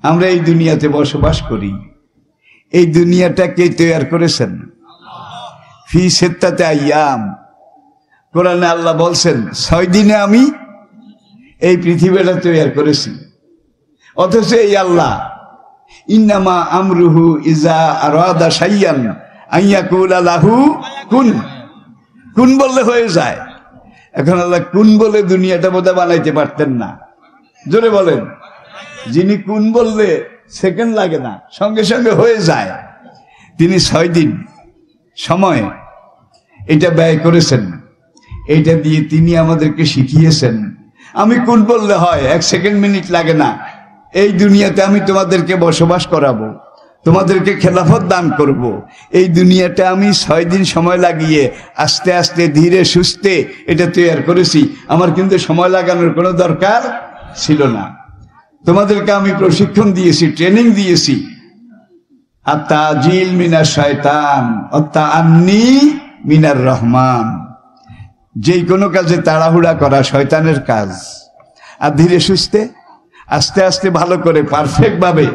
আমরা এই দুনিয়াতে বসবাস করি। এই দুনিয়াটা কে তৈরি করেছেন? ফি সিত্তাতি আইয়াম। কোরআনে আল্লাহ বলছেন 6 দিনে আমি এই পৃথিবীটা তৈরি করেছি। অথচ এই আল্লাহ ইন্নামা আমরুহু ইজা আরাদা শাইয়ান আইয়াকুলা লাহু কুন, কুন বললে হয়ে যায়। এখন আল্লাহ কুন বলে দুনিয়াটা বোধহয় বানাইতে পারতেন না। জোরে বলেন। যিনি কুন বললে সেকেন্ড লাগে না, সঙ্গে সঙ্গে হয়ে যায়। তিনি 6 দিন সময় এটা ব্যয় করেছেন। এটা দিয়ে তিনি আমাদেরকে শিখিয়েছেন আমি কুন বললে হয়, 1 সেকেন্ড মিনিট লাগে না। এই দুনিয়াতে আমি তোমাদেরকে বসবাস করাবো, তোমাদেরকে খেলাফত দান করব। এই দুনিয়াটা আমি 6 দিন সময় লাগিয়ে আস্তে আস্তে ধীরে সুস্থে এটা তৈরি করেছি। আমার কিন্তু সময় লাগানোর কোনো দরকার ছিল না। তোমাদেরকে আমি প্রশিক্ষণ দিয়েছি, ট্রেনিং দিয়েছি। আত-তাজিল মিনাশ শয়তান ওয়াত-তাআন্নী মিনার রহমান। যেই কোনো কাজে তাড়াহুড়া করা শয়তানের কাজ, আর ধীরে সুস্থে আস্তে আস্তে ভালো করে পারফেক্ট ভাবে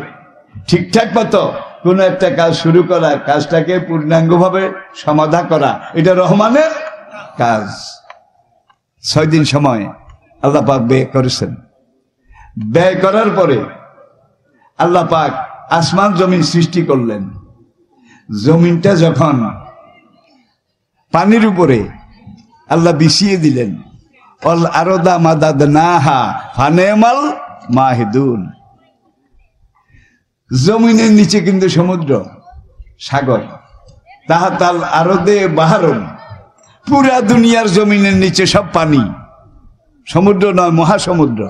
ঠিকঠাক মতো কোনো একটা কাজ শুরু করা, কাজটাকে পূর্ণাঙ্গভাবে সমাধা করা, এটা রহমানের কাজ। 6 দিন সময় আল্লাহ পাক ব্যয় করেছেন। ব্যয় করার পরে আল্লাহ পাক আসমান জমিন সৃষ্টি করলেন। জমিনটা যখন পানির উপরে আল্লাহ বিছিয়ে দিলেন, অল আরদা মাদাদনাহা ফানেমাল মাহিদুন। জমিনের নিচে কিন্তু সমুদ্র, সাগর। তাহাতাল আরদে বাহারুন। পুরা দুনিয়ার জমিনের নিচে সব পানি, সমুদ্র নয়, মহাসমুদ্র।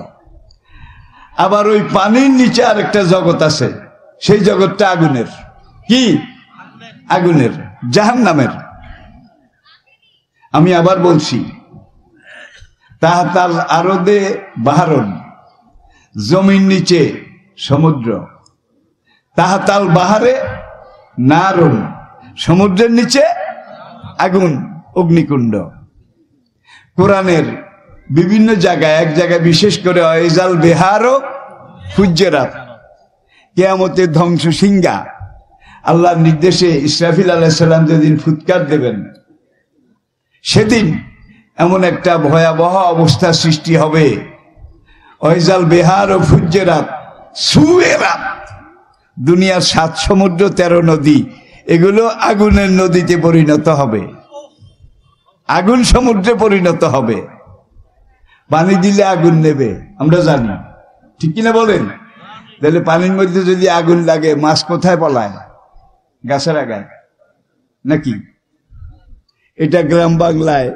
আবার ওই পানির নিচে আরেকটা জগৎ আছে, সেই জগৎটা আগুনের। কি? আগুনের, জাহান্নামের। আমি আবার বলছি, তাহাতাল আরদে বাহারুন, জমির নিচে সমুদ্র। তাহাতাল বাহারে নারুন, সমুদ্রের নিচে আগুন, অগ্নিকুণ্ড। কোরআনের বিভিন্ন জায়গায়, এক জায়গায় বিশেষ করে ওয়াইজাল বিহারও ফুজ্জিরাত, কিয়ামতের ধ্বংস সিংহা। আল্লাহর নির্দেশে ইসরাফিল আলাইহিস সালাম যেদিন ফুৎকার দেবেন, সেদিন এমন একটা ভয়াবহ অবস্থা সৃষ্টি হবে। ওয়াইজাল বিহারও ফুজ্জিরাত সুয়েরাত। দুনিয়ার 7 সমুদ্র 13 নদী, এগুলো আগুনের নদীতে পরিণত হবে, আগুন সমুদ্রে পরিণত হবে। পানি দিলে আগুন নেবে, আমরা জানি, ঠিক কিনা বলেন? তাহলে পানির মধ্যে যদি আগুন লাগে, মাছ কোথায় পলায়? গাছের আগায় নাকি? এটা গ্রাম বাংলায়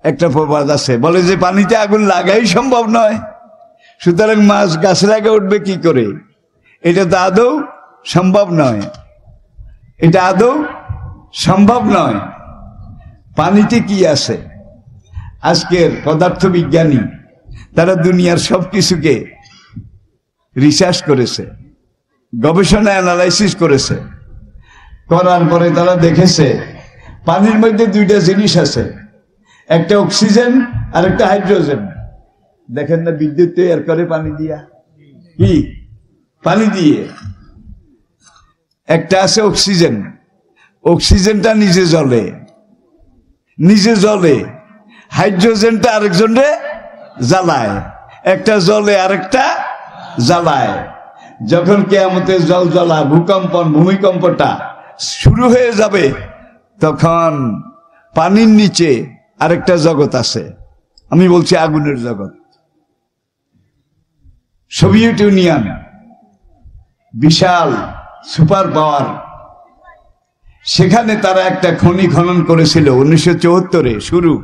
একটা প্রবাদ আছে, বলে যে পানিতে আগুন লাগাই সম্ভব নয়, সুতরাং মাছ গাছের আগে উঠবে কি করে? এটা তো আদৌ সম্ভব নয়, এটা আদৌ সম্ভব নয়। পানিতে কি আছে? আজকের পদার্থবিজ্ঞানী তারা দুনিয়ার সবকিছুকে রিসার্চ করেছে, গবেষণা অ্যানালাইসিস করেছে। করার পরে তারা দেখেছে পানির মধ্যে 2টা জিনিস আছে, একটা অক্সিজেন আর একটা হাইড্রোজেন। দেখেন না বিদ্যুৎ তৈরি করে পানি দিয়া, কি পানি দিয়ে। একটা আছে অক্সিজেন, অক্সিজেনটা নিজে জ্বলে, নিজে জ্বলে। হাইড্রোজেনটা আরেকজনরে জ্বালায়, একটা জ্বলে আরেকটা জ্বালায়। যখন কিয়ামতের জলজলা, ভূমিকম্পটা শুরু হয়ে যাবে, তখন পানির নিচে আরেকটা জগৎ আছে, আমি বলছি আগুনের জগৎ। সোভিয়েত ইউনিয়ন বিশাল সুপার পাওয়ার, সেখানে তারা একটা খনি খনন করেছিল 1974-এ শুরু।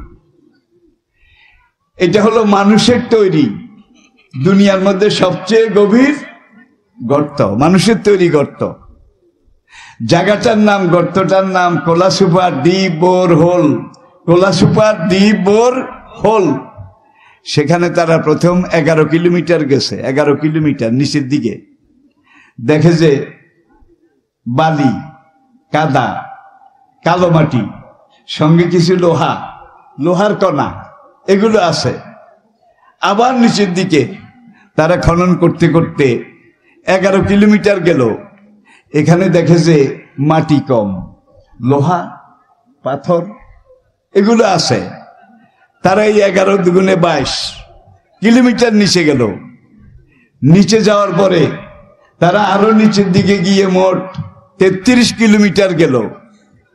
এটা হলো মানুষের তৈরি দুনিয়ার মধ্যে সবচেয়ে গভীর গর্ত, মানুষের তৈরি গর্ত। জায়গাটার নাম, গর্তটার নাম Kola super deep bore hole, Kola super deep bore hole. সেখানে তারা প্রথম 11 কিলোমিটার গেছে, 11 কিলোমিটার নিচের দিকে। দেখে যে বালি, কাদা, কালো মাটি, সঙ্গে কিছু লোহা, লোহার কণা, এগুলো আছে। আবার নিচের দিকে তারা খনন করতে করতে 11 কিলোমিটার গেল, এখানে দেখে যে মাটি কম, লোহা পাথর এগুলো আছে। তারা এই 11 দুগুণে 22 কিলোমিটার নিচে গেল। নিচে যাওয়ার পরে তারা আরো নিচের দিকে গিয়ে মোট 33 কিলোমিটার গেল,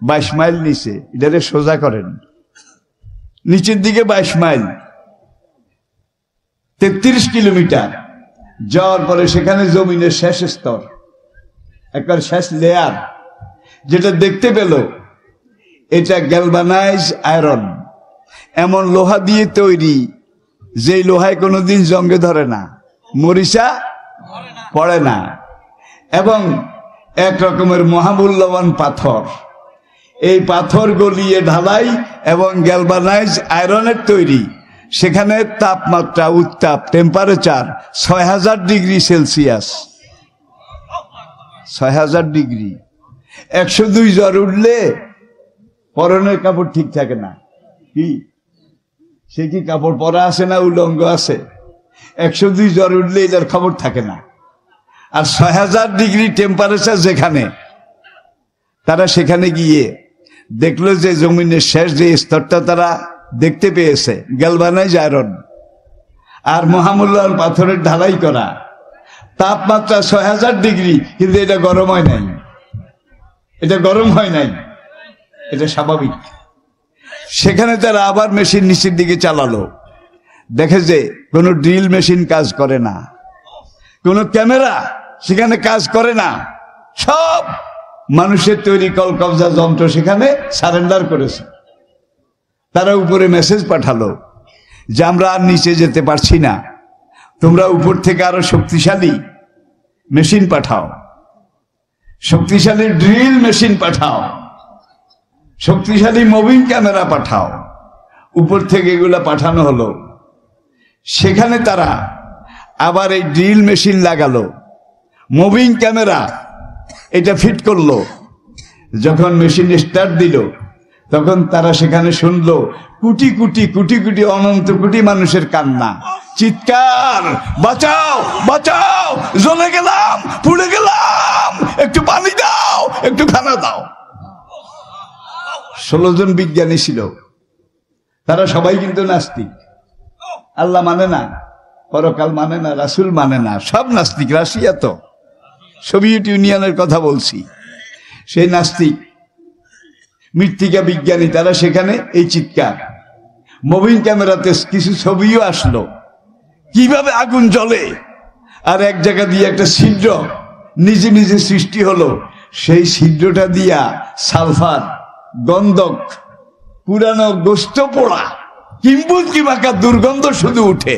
22 মাইল নিচে। এটারে সোজা করেন, নিচের দিকে 22 মাইল, 33 কিলোমিটার যাওয়ার পরে সেখানে জমিনের শেষ স্তর, একবার শেষ লেয়ার যেটা দেখতে পেল, এটা গ্যালভানাইজ আয়রন, এমন লোহা দিয়ে তৈরি যে লোহায় কোনোদিন জঙ্গে ধরে না, মরিচা পড়ে না, এবং এক রকমের মহামূল্যবান পাথর। এই পাথর গলিয়ে ঢালাই এবং গ্যালভানাইজ আয়রনের তৈরি। সেখানে তাপমাত্রা, উত্তাপ, টেম্পারেচার 6000 ডিগ্রি সেলসিয়াস, 6000 ডিগ্রি। 102 জ্বর উঠলে পরনের কাপড় ঠিক থাকে না, কি সে কি কাপড় পরা আছে না উলঙ্গ আছে? 102 জ্বর উঠলে এটার খবর থাকে না। আর 6000 ডিগ্রি টেম্পারেচার যেখানে, তারা সেখানে গিয়ে দেখলো যে জমিনের শেষ যে স্তরটা তারা দেখতে পেয়েছে, গ্যালভানাইজ আয়রন আর মহামূল্যবান পাথরের ঢালাই করা, তাপমাত্রা 6000 ডিগ্রি, কিন্তু এটা গরম হয় নাই, এটা গরম হয় নাই, এটা স্বাভাবিক। সেখানে তারা আবার মেশিন নিচের দিকে চালালো, দেখে যে কোনো ড্রিল মেশিন কাজ করে না, কোনো ক্যামেরা সেখানে কাজ করে না, সব মানুষের তৈরি কলকবজা যন্ত্র সেখানে সারেন্ডার করেছে। তারা উপরে মেসেজ পাঠালো যে আমরা আর নিচে যেতে পারছি না, তোমরা উপর থেকে আরো শক্তিশালী মেশিন পাঠাও, শক্তিশালী ড্রিল মেশিন পাঠাও, শক্তিশালী মুভিং ক্যামেরা পাঠাও। উপর থেকে এগুলা পাঠানো হলো। সেখানে তারা আবার এই ড্রিল মেশিন লাগালো, মুভিং ক্যামেরা এটা ফিট করলো। যখন মেশিন স্টার্ট দিল, তখন তারা সেখানে শুনলো কোটি কোটি কোটি কোটি অনন্ত কোটি মানুষের কান্না, চিৎকার, বাঁচাও বাঁচাও, জ্বলে গেলাম, পুড়ে গেলাম, একটু পানি দাও, একটু খানা দাও। 16 জন বিজ্ঞানী ছিল, তারা সবাই কিন্তু নাস্তিক, আল্লাহ মানে না, পরকাল মানে না, রাসূল মানে না, সব নাস্তিক। রাশিয়া তো সোভিয়েত ইউনিয়নের কথা বলছি, সেই নাস্তিক মৃত্তিকা বিজ্ঞানী, তারা সেখানে এই চিৎকার। মুভিং ক্যামেরাতে কিছু ছবিও আসলো, কিভাবে আগুন জ্বলে, আর এক জায়গা দিয়ে একটা ছিদ্র নিজে নিজে সৃষ্টি হলো, সেই ছিদ্রটা দিয়া সালফার, গন্ধক, পুরানো গোস্ত পোড়া, কিম্বুদকি মাখা দুর্গন্ধ শুধু উঠে।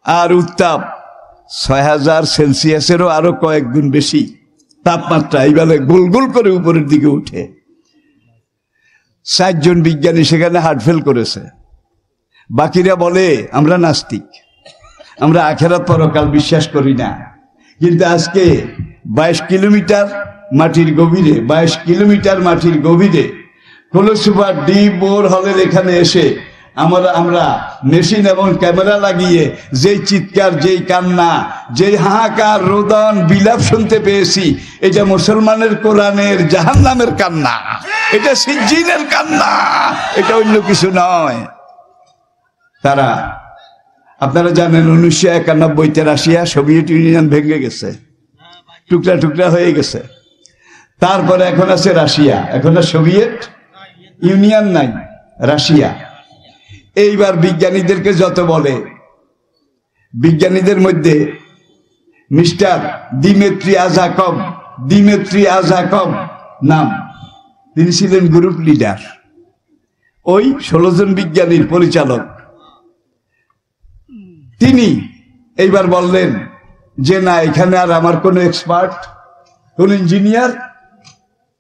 আর উত্তাপ 6000 সেলসিয়াসেরও আরো কয়েক গুণ বেশি তাপমাত্রা এইভাবে গোল গোল করে উপরের দিকে উঠে। 60 জন বিজ্ঞানী সেখানে হার্ট ফেল করেছে। বাকিরা বলে আমরা নাস্তিক, আমরা আখেরাত পরকাল বিশ্বাস করি না। কিন্তু আজকে 22 কিলোমিটার মাটির গভীরে, 22 কিলোমিটার মাটির গভীরে কলসুপার ডিপ বোর হলের এখানে এসে আমরা মেশিন এবং ক্যামেরা লাগিয়ে যেই চিৎকার, যেই কান্না, যেই হাহাকার, রোদন, বিলাপ শুনতে পেয়েছি, এটা মুসলমানের কোরআনের জাহান্নামের কান্না, এটা সিজ্জিনের কান্না, এটা অন্য কিছু নয়। তারা, আপনারা জানেন 1991-তে রাশিয়া, সোভিয়েত ইউনিয়ন ভেঙে গেছে, টুকরা টুকরা হয়ে গেছে। তারপরে এখন আছে রাশিয়া, এখন আর সোভিয়েত ইউনিয়ন নাই, রাশিয়া। এইবার বিজ্ঞানীদেরকে যত বলে, বিজ্ঞানীদের মধ্যে মিস্টার দিমেত্রি আজাকভ নাম, তিনি ছিলেন গ্রুপ লিডার, ওই 16 জন বিজ্ঞানীর পরিচালক। তিনি এইবার বললেন যে না, এখানে আর আমার কোনো এক্সপার্ট, কোন ইঞ্জিনিয়ার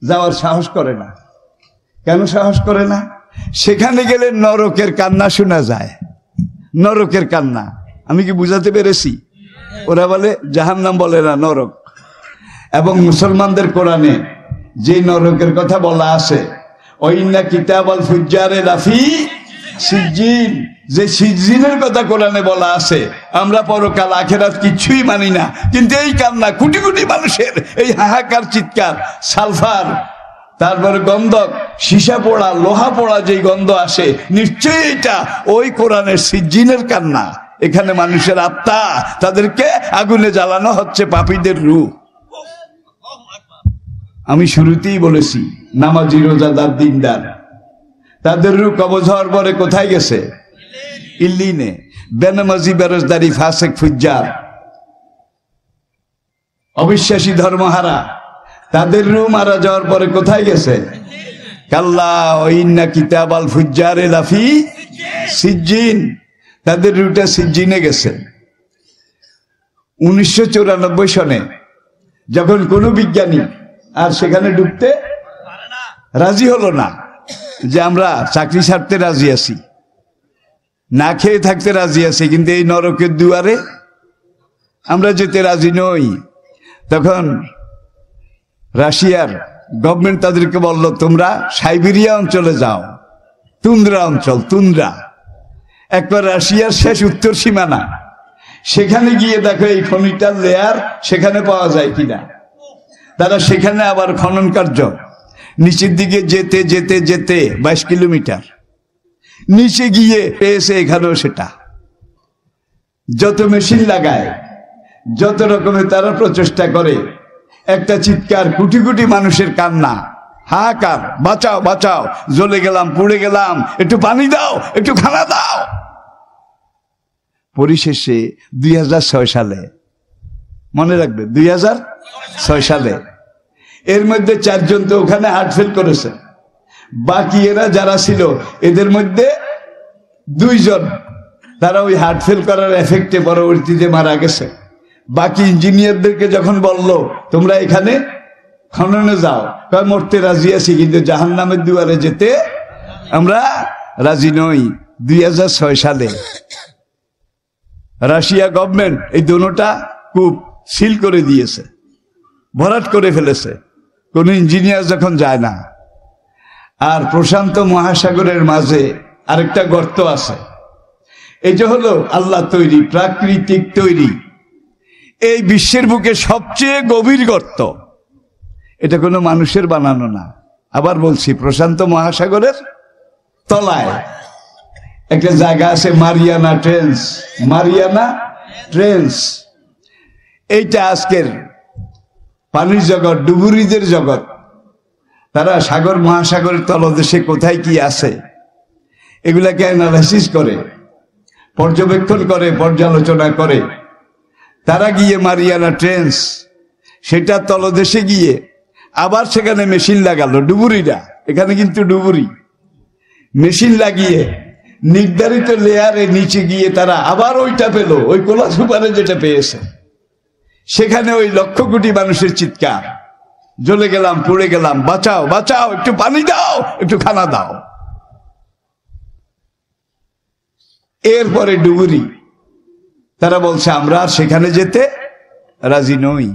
যাওয়ার সাহস করে না। কেন সাহস করে না? সেখানে গেলে নরকের কান্না শোনা যায়, নরকের কান্না। আমি কি বুঝাতে পেরেছি? ওরা বলে জাহান্নাম, বলে না নরক। এবং মুসলমানদের কোরআনে যে নরকের কথা বলা আছে, ওয়াইন্না কিতাবাল ফুজ্জারে লাফি সিজ্জিন, যে সিজিনের কথা কোরআনে বলা আছে, আমরা পরকাল আখেরাত কিছুই মানি না, কিন্তু এই কান্না কোটি কোটি মানুষের, এই হাহাকার চিৎকার, সালফার, তারপরে গন্ধক, সীসা পোড়া, লোহা পোড়া যেই গন্ধ আসে, নিশ্চয়ই এটা ওই কোরআনের সিজিনের কান্না। এখানে মানুষের আত্মা, তাদেরকে আগুনে জ্বালানো হচ্ছে, পাপীদের রূহ। আমি শুরুতেই বলেছি, নামাজি, রোজাদার, দিনদার, তাদের রূহ কবজ হওয়ার পরে কোথায় গেছে? ইল্লিনে। বেনামাজি, বেরোজদারি, ফাসেক, ফুজ্জার, অবিশ্বাসী, ধর্মহারা, তাদের রূহ মারা যাওয়ার পরে কোথায় গেছে? কাল্লা ইন্না কিতাবাল ফুজ্জারে লাফি সিজ্জিন, তাদের রূহটা সিজ্জিনে গেছে। 1994 সনে যখন কোনো বিজ্ঞানী আর সেখানে ঢুকতে রাজি হলো না, যে আমরা চাকরি ছাড়তে রাজি আছি, না খেয়ে থাকতে রাজি আছি, কিন্তু এই নরকের দুয়ারে আমরা যেতে রাজি নই, তখন রাশিয়ার গভর্নমেন্ট তাদেরকে বলল, তোমরা সাইবেরিয়া অঞ্চলে যাও, তুন্দ্রা অঞ্চল, তুন্দ্রা, একবার রাশিয়ার শেষ উত্তর সীমানা, সেখানে গিয়ে দেখো এই খনিটার লেয়ার সেখানে পাওয়া যায় কিনা। তারা সেখানে আবার খনন কার্য, নিচের দিকে যেতে যেতে যেতে 22 কিলোমিটার নিচে গিয়ে পেয়েছে এখানেও সেটা। যত মেশিন লাগায়, যত রকমের তারা প্রচেষ্টা করে, একটা চিৎকার, কোটি কোটি মানুষের কান্না, হাহাকার, বাঁচাও বাঁচাও, জ্বলে গেলাম, পুড়ে গেলাম, একটু পানি দাও, একটু খানা দাও। পরিশেষে 2006 সালে, মনে রাখবে 2006 সালে, এর মধ্যে 4 জন তো ওখানে হার্ট ফেল করেছে, বাকি এরা যারা ছিল এদের মধ্যে 2 জন তারা ওই হার্ট ফেল করার এফেক্টে পরবর্তীতে মারা গেছে। বাকি ইঞ্জিনিয়ারদেরকে যখন বলল তোমরা এখানে খননে যাও, কয় মরতে রাজি আছি, কিন্তু জাহান্নামের দুয়ারে যেতে আমরা রাজি নই। 2006 সালে রাশিয়া গভর্নমেন্ট এই দুটোটা কূপ সিল করে দিয়েছে, ভরাট করে ফেলেছে, কোন ইঞ্জিনিয়ার যখন যায় না। আর প্রশান্ত মহাসাগরের মাঝে আরেকটা গর্ত আছে, এই যে হলো আল্লাহ তৈরি, প্রাকৃতিক তৈরি, এই বিশ্বের বুকে সবচেয়ে গভীর গর্ত, এটা কোনো মানুষের বানানো না। আবার বলছি, প্রশান্ত মহাসাগরের তলায় একটা জায়গা আছে, মারিয়ানা ট্রেঞ্চ, মারিয়ানা ট্রেঞ্চ। এইটা আজকের পানির জগৎ, ডুবুরিদের জগৎ, তারা সাগর মহাসাগরের তলদেশে কোথায় কি আছে এগুলাকে অ্যানালাইসিস করে, পর্যবেক্ষণ করে, পর্যালোচনা করে। তারা গিয়ে মারিয়ানা ট্রেঞ্চ, সেটা তলদেশে গিয়ে আবার সেখানে মেশিন লাগালো, ডুবুরিরা, এখানে কিন্তু ডুবুরি, মেশিন লাগিয়ে নির্ধারিত লেয়ারে নিচে গিয়ে তারা আবার ওইটা পেল, ওই কোলা সুপারে যেটা পেয়েছে। সেখানে ওই লক্ষ কোটি মানুষের চিৎকার, জ্বলে গেলাম, পুড়ে গেলাম, বাঁচাও বাঁচাও, একটু পানি দাও, একটু খানা দাও। এরপরে ডুবুরি, তারা বলছে আমরা আর সেখানে যেতে রাজি নই।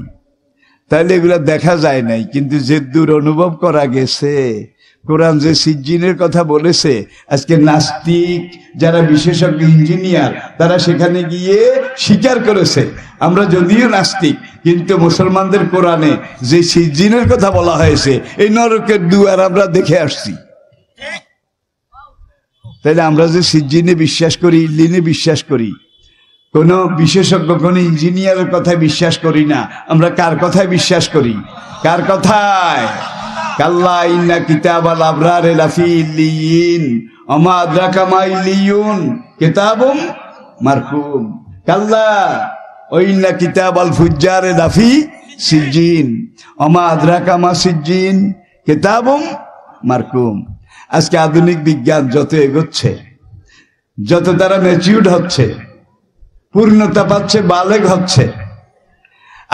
তাহলে এগুলা দেখা যায় নাই, কিন্তু যে দূর অনুভব করা গেছে, কোরআন যে সিজ্জিনের কথা বলেছে, আজকে নাস্তিক যারা বিশেষজ্ঞ ইঞ্জিনিয়ার, তারা সেখানে গিয়ে স্বীকার করেছে আমরা যদিও নাস্তিক, কিন্তু মুসলমানদের কোরআনে যে সিজ্জিনের কথা বলা হয়েছে, এই নরকের দুয়ার আমরা দেখে আসছি। তাইলে আমরা যে সিজ্জিনে বিশ্বাস করি, ইল্লিনে বিশ্বাস করি, কোন বিশেষজ্ঞ, কোন ইঞ্জিনিয়ারের কথায় বিশ্বাস করি না। আমরা কার কথায় বিশ্বাস করি? কার কথায়? কাল্লা ইন্না কিতাবাল আবরারে লাফি ইল্লিয়িন ওমা আদরাকা মা ইল্লিয়ুন কিতাবুম মারকুম। কাল্লা ও ইন্না কিতাবাল ফুজ্জারে লাফি সিজ্জিন ওমা আদরাকা মা সিজ্জিন কিতাবুম মারকুম। আজকে আধুনিক বিজ্ঞান যত এগোচ্ছে, যত তারা ম্যাচিউরড হচ্ছে, পূর্ণতা পাচ্ছে, বালেগ হচ্ছে,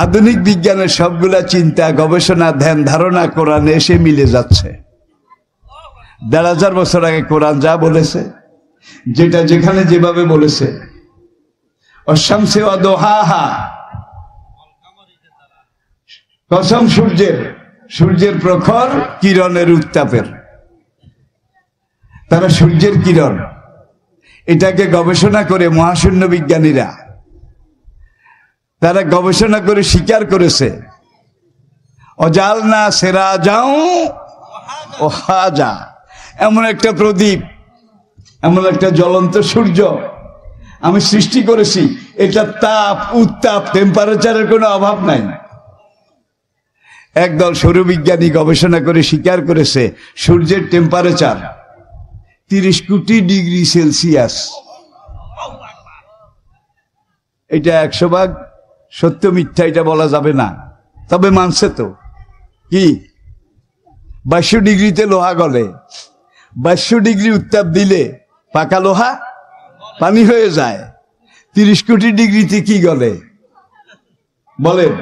আধুনিক বিজ্ঞানের সবগুলা চিন্তা, গবেষণা, ধ্যান ধারণা কোরআনে এসে মিলে যাচ্ছে। ১,৫০০ বছর আগে কোরআন যা বলেছে, যেটা যেখানে যেভাবে বলেছে, অশামসি ওয়া দুহাহা, কসম সূর্যের প্রখর কিরণের উত্তাপের, তারা সূর্যের কিরণ, এটাকে গবেষণা করে মহাশূন্য বিজ্ঞানীরা তারা গবেষণা করে স্বীকার করেছে, অজালনা সিরাজাও ওয়াহাজা, এমন একটা প্রদীপ, এমন একটা জ্বলন্ত সূর্য আমি সৃষ্টি করেছি, এটা তাপ উত্তাপ টেম্পারেচারের কোনো অভাব নাই। একদল সৌরবিজ্ঞানী গবেষণা করে স্বীকার করেছে সূর্যের টেম্পারেচার 30 কোটি ডিগ্রি সেলসিয়াস। এটা 100% সত্য মিথ্যা এটা বলা যাবে না, তবে মানছে তো। কি 2200 ডিগ্রিতে লোহা গলে, 2200 ডিগ্রি উত্তাপ দিলে পাকা লোহা পানি হয়ে যায়। 30 কোটি ডিগ্রিতে কি গলে বলেন?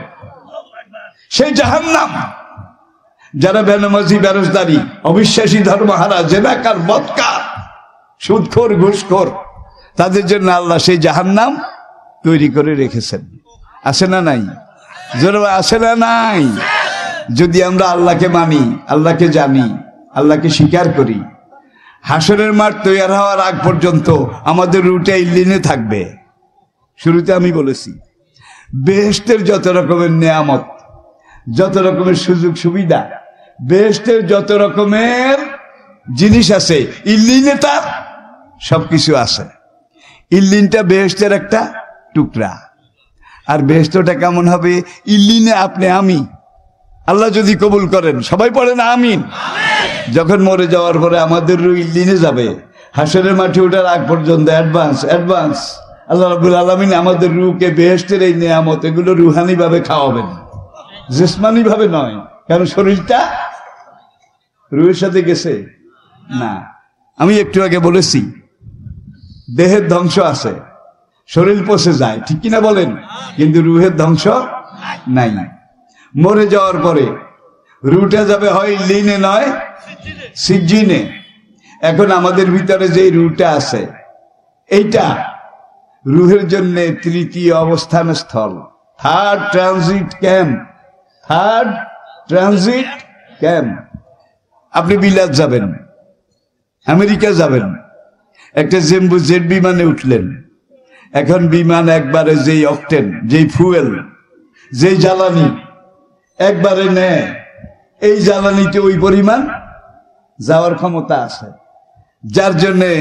সেই জাহান্নাম। যারা বেনামাজি, বেরোজদারি, অবিশ্বাসী, ধর্মহারা, জেনাকার, বদকার, সুদখোর, ঘুষখোর, তাদের জন্য আল্লাহ সেই জাহান্নাম তৈরি করে রেখেছেন। আছে না নাই? জোরে আছে না নাই? যদি আমরা আল্লাহকে মানি, আল্লাহকে জানি, আল্লাহকে স্বীকার করি, হাসরের মাঠ তৈরি হওয়ার আগ পর্যন্ত আমাদের রুটে ইল্লিনে থাকবে। শুরুতে আমি বলেছি বেহেশতের যত রকমের নেয়ামত, যত রকমের সুযোগ সুবিধা, বেহেশতের যত রকমের জিনিস আছে, ইল্লিনে তার সবকিছু আছে। ইল্লিনটা বেহেশতের একটা টুকরা। আর বেহেশতটা কেমন হবে? ইল্লিনে আপনি, আমি, আল্লাহ যদি কবুল করেন, সবাই পড়েন আমিন। যখন মরে যাওয়ার পরে আমাদের রূহ ইল্লিনে যাবে, হাসরের মাঠে ওঠার আগ পর্যন্ত অ্যাডভান্স আল্লাহ রাব্বুল আলামিন আমাদের রূহকে বেহেশতের এই নেয়ামত এগুলো রুহানি ভাবে খাওয়াবেন, জিসমানি ভাবে নয়। কারণ শরীরটা রূহের সাথে গেছে না। আমি একটু আগে বলেছি দেহের ধ্বংস আছে, শরীর পচে যায়, ঠিক কিনা বলেন? কিন্তু রূহের ধ্বংস নাই। মরে যাওয়ার পরে রুহটা যাবে হয় লিনে নয় সিজ্জিনে। এখন আমাদের ভিতরে যে রুহটা আছে, এইটা রুহের জন্য তৃতীয় অবস্থান স্থল, থার্ড ট্রানজিট ক্যাম্প। আপনি বিলাত যাবেন, আমেরিকা যাবেন, একটা জেম্বু জেট বিমানে উঠলেন। এখন বিমান একবারে যেই অকটেন, যেই ফুয়েল, যেই জ্বালানি একবারে নেয়, এই জ্বালানিতে ওই পরিমাণ যাওয়ার ক্ষমতা আছে, যার জন্যে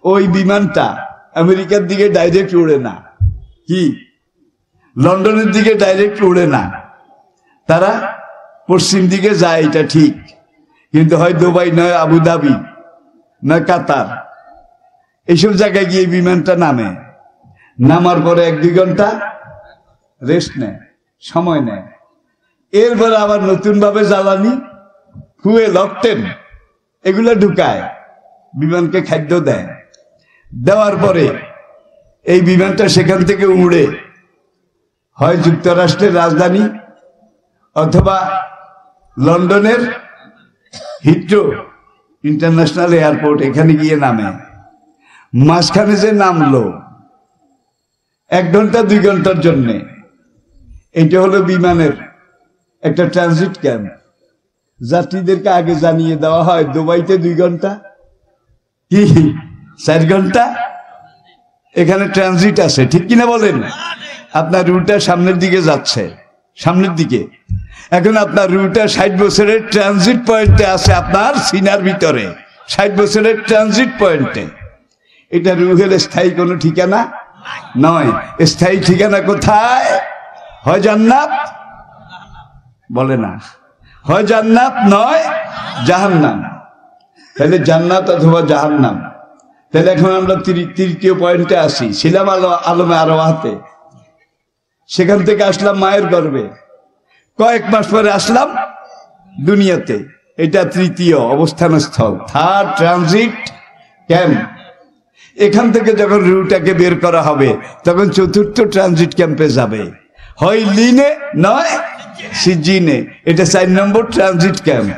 ওই বিমানটা আমেরিকার দিকে ডাইরেক্ট উড়ে না, কি লন্ডনের দিকে ডাইরেক্ট উড়ে না, তারা পশ্চিম দিকে যায়, এটা ঠিক। কিন্তু হয় দুবাই, নয় আবুধাবি, নয় কাতার, এইসব জায়গায় গিয়ে বিমানটা নামে। নামার পরে 1-2 ঘন্টা রেস্ট নেয়, সময় নেয়। এরপরে আবার নতুন ভাবে জ্বালানি, ফুয়েল, অকটেন এগুলো ঢুকায়, বিমানকে খাদ্য দেয়। দেওয়ার পরে এই বিমানটা সেখান থেকে উড়ে হয় যুক্তরাষ্ট্রের রাজধানী অথবা লন্ডনের হিথ্রো ইন্টারন্যাশনাল এয়ারপোর্ট, এখানে গিয়ে নামে। মাঝখানে যে নামলো 1 ঘন্টা 2 ঘন্টার জন্যে, এটা হলো বিমানের একটা ট্রানজিট ক্যাম্প। যাত্রীদেরকে আগে জানিয়ে দেওয়া হয় দুবাইতে 2 ঘন্টা, কি 4 ঘন্টা এখানে ট্রানজিট আছে, ঠিক কিনা বলেন? আপনার রুটটা সামনের দিকে যাচ্ছে, সামনের দিকে। এখন আপনার রুটটা 60 বছরের ট্রানজিট পয়েন্টে আছে, আপনার সিনার ভিতরে 60 বছরের ট্রানজিট পয়েন্টে। এটা রুহের স্থায়ী কোনো ঠিকানা নয়। স্থায়ী ঠিকানা কোথায়? হয় জান্নাত, বলে না, হয় জান্নাত নয় জাহান্নাম। তাহলে জান্নাত অথবা জাহান্নাম। তাহলে এখন আমরা তৃতীয় পয়েন্টে আসি। ছিলাম আলমে আরওয়াহতে, সেখান থেকে আসলাম মায়ের গর্ভে, কয়েক মাস পরে আসলাম দুনিয়াতে। এটা তৃতীয় অবস্থান স্থল, থার্ড ট্রানজিট ক্যাম্প। এখান থেকে যখন রুহটাকে বের করা হবে তখন চতুর্থ ট্রানজিট ক্যাম্পে যাবে, হয় লিনে নয় সিজিনে। এটা 4 নম্বর ট্রানজিট ক্যাম্প।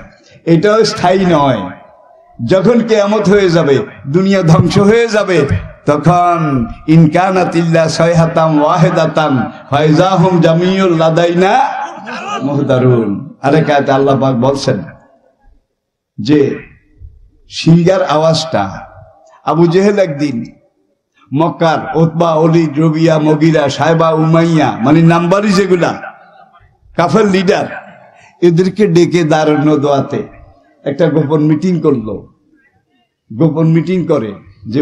এটাও স্থায়ী নয়। যখন কিয়ামত হয়ে যাবে, দুনিয়া ধ্বংস হয়ে যাবে, তখন ইনকানাতিল্লা সাইহাতাম ওয়াহিদাতাম ফাইজাহুম জামিউল লাদাইনা মুহদারুন। আরেক আয়াতে আল্লাহ পাক বলছেন যে সিংহার আওয়াজটা, আবু জেহেল একদিন মক্কার ওতবা, অলিদ, রবিয়া, মগিরা, সাহেবা, উমাইয়া, মানে নাম্বারই যেগুলা কাফের লিডার, এদেরকে ডেকে দারুণ দোয়াতে একটা গোপন মিটিং করলো। গোপন মিটিং করে যে